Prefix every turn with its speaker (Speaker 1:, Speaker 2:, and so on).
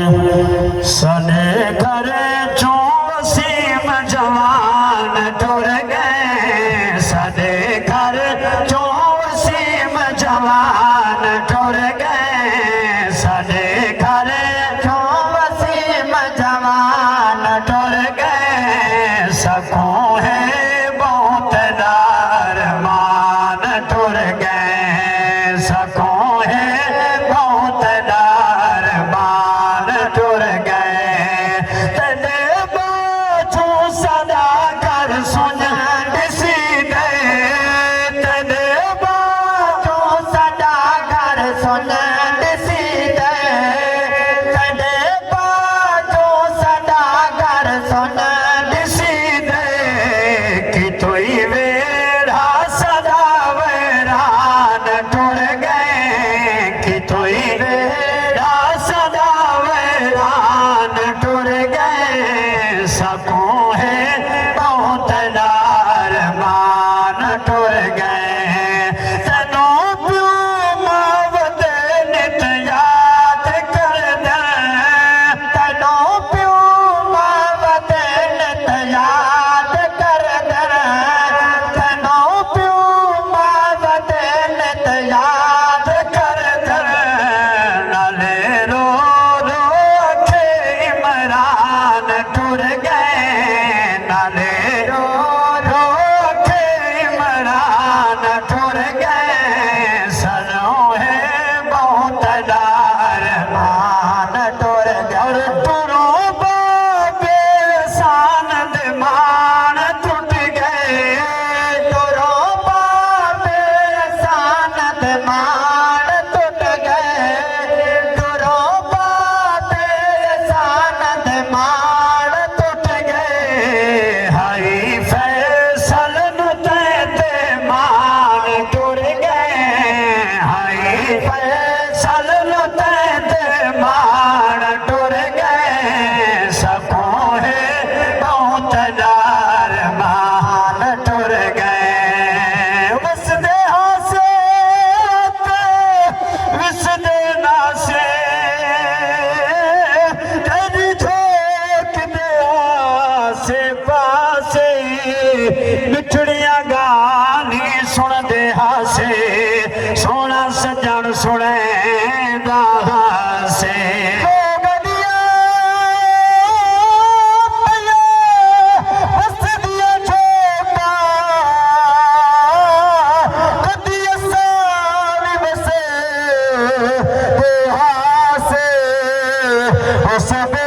Speaker 1: सने घर चो वसीम जवान टुर गए, सने घर चो वसीम जवान टुर गए, सने घर चो वसीम जवान टुर गए। सकूं है बहुत दारमान टुर गए, सकूं है बहुत दारमान टुर गए। तेरे बाजू सदा कर सुन दिसी दे, तेरे बाजू सदा कर सुन दिसी दे, तेरे बाजू सदा कर सुन दिसी दे। कि तुई वेड़ा सदा वैरान टुर गए, कि तुई वेड़ा सदा वैरान टुर गए। सकूं है बहुत दारमान टुर गए। तनों प्यो मावत नित याद कर दे, तनों प्यो मावत नित याद कर दे, तनों प्यो मावत नित याद कर दे। नाले रो रो अखे इमरान टुर गए, नाले रो रो अखे इमरान टुर गए। सनों है बहुत दारमान टुर गए। और टुरों बाबे सानद मान टूट गए, टुरों बाबे सानद मान टूट गए, टुरों बाबे सानद मान टूट गए। हाई फैसल नुते मान टुर गए, हाई फैसल नुते मान टुर गए। सकूं है बहुत दारमान टुर गए। वसदे हासे विसदे नासे, तेरी ठोक दे आसे पासे। मिठड़ियां गानी सुन दे हासे, सोना सजन सुने दा हासे। सबे